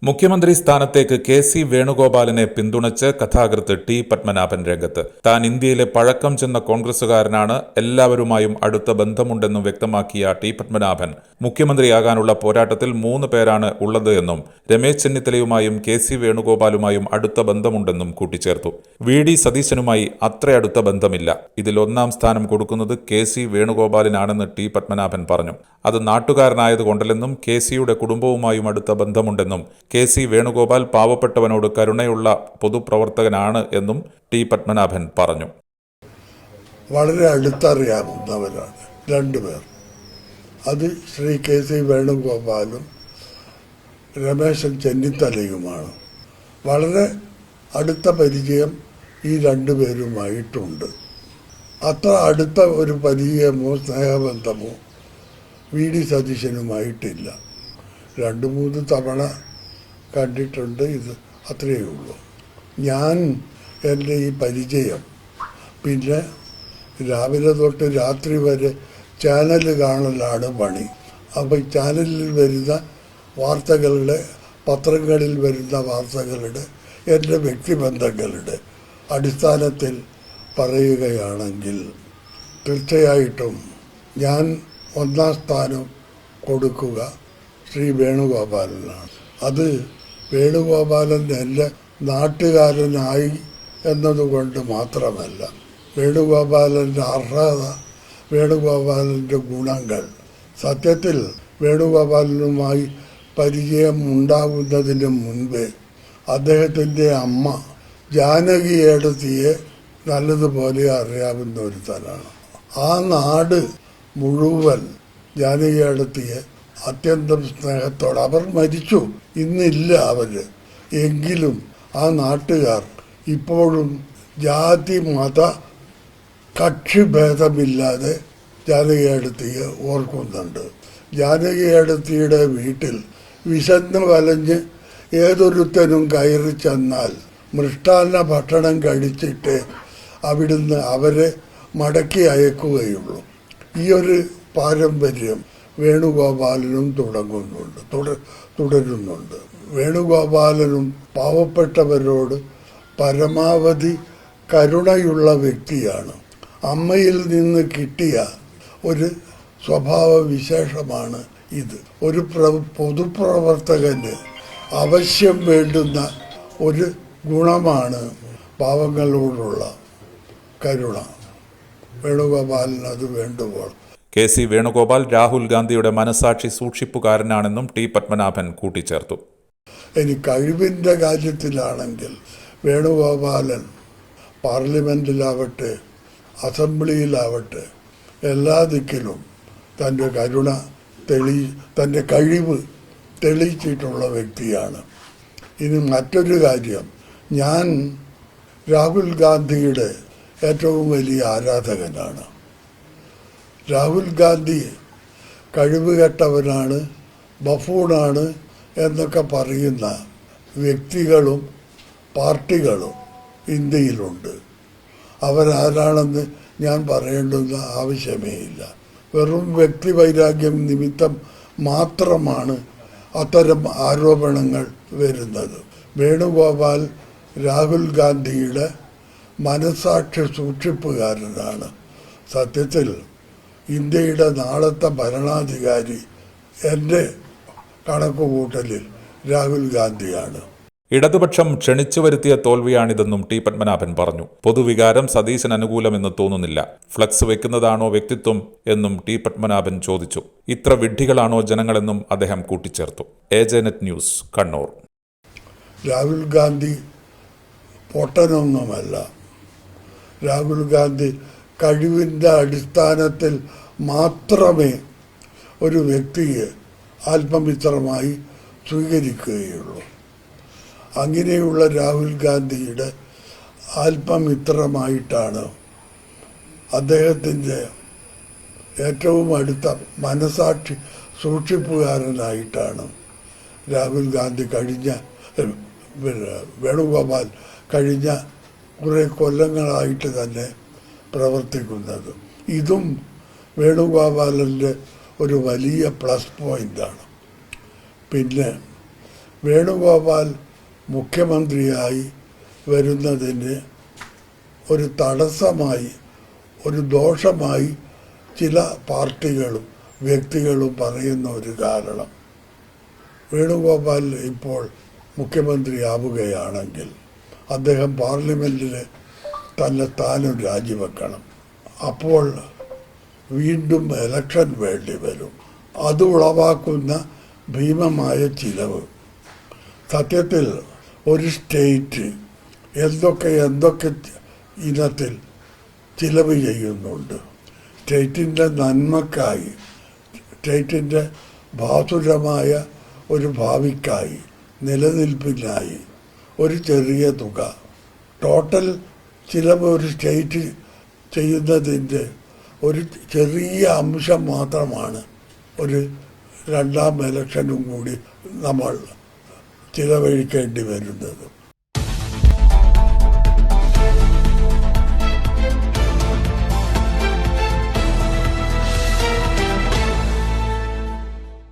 മുഖ്യമന്ത്രി സ്ഥാനത്തേക്ക് കെ.സി. വേണുഗോപാലിനെ പിന്തുണച്ച് കഥാകൃത്ത് ടി. പത്മനാഭൻ രംഗത്ത്. താൻ ഇന്ത്യയിലെ പഴക്കം ചെന്ന കോൺഗ്രസുകാരനാണ്, എല്ലാവരുമായും അടുത്ത ബന്ധമുണ്ടെന്നും വ്യക്തമാക്കിയ ടി. പത്മനാഭൻ മുഖ്യമന്ത്രിയാകാനുള്ള പോരാട്ടത്തിൽ 3 പേരാണ് ഉള്ളത് എന്നും രമേശ് ചെന്നിത്തലയുമായും കെ.സി. വേണുഗോപാലുമായും അടുത്ത ബന്ധമുണ്ടെന്നും കൂട്ടിച്ചേർത്തു. വി.ഡി. സതീശനുമായി അത്ര അടുത്ത ബന്ധമില്ല. ഇതിൽ 1ാം സ്ഥാനം കൊടുക്കുന്നത് കെ.സി. വേണുഗോപാലിനാണെന്ന് ടി. പത്മനാഭൻ പറഞ്ഞു. അത് നാട്ടുകാരനായതുകൊണ്ടല്ലെന്നും കെ.സിയുടെ കുടുംബവുമായും അടുത്ത ബന്ധമുണ്ടെന്നും കെ.സി. വേണുഗോപാൽ പാവപ്പെട്ടവനോട് കരുണയുള്ള പൊതുപ്രവർത്തകനാണ് എന്നും ടി. പത്മനാഭൻ പറഞ്ഞു. വളരെ അടുത്തറിയാവുന്നവരാണ് 2 പേർ. അത് ശ്രീ കെ.സി. വേണുഗോപാലും രമേശൻ ചെന്നിത്തലയുമാണ്. വളരെ അടുത്ത പരിചയം ഈ 2 പേരുമായിട്ടുണ്ട്. അത്ര അടുത്ത ഒരു പരിചയമോ സ്നേഹബന്ധമോ വി.ഡി. സതീശനുമായിട്ടില്ല. 2-3 തവണ കണ്ടിട്ടുണ്ട്. ഇത് അത്രയേ ഉള്ളൂ. ഞാൻ എൻ്റെ ഈ പരിചയം പിന്നെ രാവിലെ തൊട്ട് രാത്രി വരെ ചാനൽ കാണലാണ് പണി. അപ്പോൾ ചാനലിൽ വരുന്ന വാർത്തകളുടെ, പത്രങ്ങളിൽ വരുന്ന വാർത്തകളുടെ, എൻ്റെ വ്യക്തിബന്ധങ്ങളുടെ അടിസ്ഥാനത്തിൽ പറയുകയാണെങ്കിൽ തീർച്ചയായിട്ടും ഞാൻ 1ാം സ്ഥാനം കൊടുക്കുക ശ്രീ വേണുഗോപാലനാണ്. അത് വേണുഗോപാലൻ എൻ്റെ നാട്ടുകാരനായി എന്നതുകൊണ്ട് മാത്രമല്ല, വേണുഗോപാലൻ്റെ അർഹത, വേണുഗോപാലൻ്റെ ഗുണങ്ങൾ. സത്യത്തിൽ വേണുഗോപാലനുമായി പരിചയം ഉണ്ടാകുന്നതിന് മുൻപേ അദ്ദേഹത്തിൻ്റെ അമ്മ ജാനകിയേടത്തിയെ നല്ലതുപോലെ അറിയാവുന്ന ഒരുത്തനാണ്. ആ നാട് മുഴുവൻ ജാനകിയേടത്തിയെ അത്യന്തം സ്നേഹത്തോടെ, അവർ മരിച്ചു, ഇന്നില്ല അവർ, എങ്കിലും ആ നാട്ടുകാർ ഇപ്പോഴും ജാതി മത കക്ഷിഭേദമില്ലാതെ ജാനകിയേടത്തിയെ ഓർക്കുന്നുണ്ട്. ജാനകിയേടത്തിയുടെ വീട്ടിൽ വിശന്ന് വലഞ്ഞ് ഏതൊരുത്തനും കയറി ചെന്നാൽ മൃഷ്ടാന്ന ഭക്ഷണം കഴിച്ചിട്ട് അവിടുന്ന് അവരെ മടക്കി അയക്കുകയുള്ളൂ. ഈ ഒരു പാരമ്പര്യം വേണുഗോപാലനും തുടരുന്നുണ്ട്. വേണുഗോപാലനും പാവപ്പെട്ടവരോട് പരമാവധി കരുണയുള്ള വ്യക്തിയാണ്. അമ്മയിൽ നിന്ന് കിട്ടിയ ഒരു സ്വഭാവ വിശേഷമാണ് ഇത്. ഒരു പൊതുപ്രവർത്തകന് അവശ്യം വേണ്ടുന്ന ഒരു ഗുണമാണ് പാവങ്ങളോടുള്ള കരുണ. വേണുഗോപാലന് അത് വേണ്ടുമ്പോൾ. കെ.സി. വേണുഗോപാൽ രാഹുൽ ഗാന്ധിയുടെ മനസാക്ഷി സൂക്ഷിപ്പുകാരനാണെന്നും ടി. പത്മനാഭൻ കൂട്ടിച്ചേർത്തു. ഇനി കഴിവിൻ്റെ കാര്യത്തിലാണെങ്കിൽ വേണുഗോപാലൻ പാർലമെൻറ്റിലാവട്ടെ അസംബ്ലിയിലാവട്ടെ എല്ലാ ദിക്കിലും തൻ്റെ തൻ്റെ കഴിവ് തെളിയിച്ചിട്ടുള്ള വ്യക്തിയാണ്. ഇനി മറ്റൊരു കാര്യം, ഞാൻ രാഹുൽ ഗാന്ധിയുടെ ഏറ്റവും വലിയ ആരാധകനാണ്. രാഹുൽ ഗാന്ധി കഴിവുകെട്ടവനാണ്, ബഫൂണാണ് എന്നൊക്കെ പറയുന്ന വ്യക്തികളും പാർട്ടികളും ഇന്ത്യയിലുണ്ട്. അവരാരാണെന്ന് ഞാൻ പറയേണ്ടുന്ന ആവശ്യമേ ഇല്ല. വെറും വ്യക്തിവൈരാഗ്യം നിമിത്തം മാത്രമാണ് അത്തരം ആരോപണങ്ങൾ വരുന്നത്. വേണുഗോപാൽ രാഹുൽ ഗാന്ധിയുടെ മനസാക്ഷി സൂക്ഷിപ്പുകാരനാണ്. സത്യത്തിൽ ഇന്ത്യയുടെ നാളത്തെ ഭരണാധികാരി എൻ്റെ കണക്കുകൂട്ടലിൽ രാഹുൽ ഗാന്ധിയാണ്. ഇടതുപക്ഷം ക്ഷണിച്ചു വരുത്തിയ തോൽവിയാണിതെന്നും ടി. പത്മനാഭൻ പറഞ്ഞു. പൊതുവികാരം സതീശൻ അനുകൂലമെന്ന് തോന്നുന്നില്ല. ഫ്ലക്സ് വെക്കുന്നതാണോ വ്യക്തിത്വം എന്നും ടി. പത്മനാഭൻ ചോദിച്ചു. ഇത്ര വിഡ്ഢികളാണോ ജനങ്ങളെന്നും അദ്ദേഹം കൂട്ടിച്ചേർത്തു. ഏജനെറ്റ് ന്യൂസ്, കണ്ണൂർ. രാഹുൽ ഗാന്ധി പൊട്ടനൊന്നുമല്ല. രാഹുൽ ഗാന്ധി കഴിവിൻ്റെ അടിസ്ഥാനത്തിൽ മാത്രമേ ഒരു വ്യക്തിയെ ആത്മമിത്രമായി സ്വീകരിക്കുകയുള്ളൂ. അങ്ങനെയുള്ള രാഹുൽ ഗാന്ധിയുടെ ആത്മമിത്രമായിട്ടാണ്, അദ്ദേഹത്തിൻ്റെ ഏറ്റവും അടുത്ത മനസാക്ഷി സൂക്ഷിപ്പുകാരനായിട്ടാണ് രാഹുൽ ഗാന്ധി വേണുഗോപാൽ കഴിഞ്ഞ കുറേ കൊല്ലങ്ങളായിട്ട് തന്നെ പ്രവർത്തിക്കുന്നത്. ഇതും വേണുഗോപാലൻ്റെ ഒരു വലിയ പ്ലസ് പോയിൻ്റാണ്. പിന്നെ വേണുഗോപാൽ മുഖ്യമന്ത്രിയായി വരുന്നതിന് ഒരു തടസ്സമായി, ഒരു ദോഷമായി ചില പാർട്ടികളും വ്യക്തികളും പറയുന്ന ഒരു കാരണം, വേണുഗോപാൽ ഇപ്പോൾ മുഖ്യമന്ത്രിയാവുകയാണെങ്കിൽ അദ്ദേഹം പാർലമെൻറ്റിൽ തന്നെ താനും രാജിവെക്കണം. അപ്പോൾ വീണ്ടും ഇലക്ഷൻ വേണ്ടി വരും. അത് ഉളവാക്കുന്ന ഭീമമായ ചിലവ്. സത്യത്തിൽ ഒരു സ്റ്റേറ്റ് എന്തൊക്കെ ഇനത്തിൽ ചിലവ് ചെയ്യുന്നുണ്ട്. സ്റ്റേറ്റിൻ്റെ നന്മക്കായി, സ്റ്റേറ്റിൻ്റെ ഭാസുരമായ ഒരു ഭാവിക്കായി, നിലനിൽപ്പിനായി ഒരു ചെറിയ തുക, ടോട്ടൽ ചിലവ് ഒരു സ്റ്റേറ്റ് ചെയ്യുന്നതിൻ്റെ ഒരു ചെറിയ അംശം മാത്രമാണ് ഒരു രണ്ടാം ഇലക്ഷനും കൂടി നമ്മൾ ചിലവഴിക്കേണ്ടി വരുന്നത്.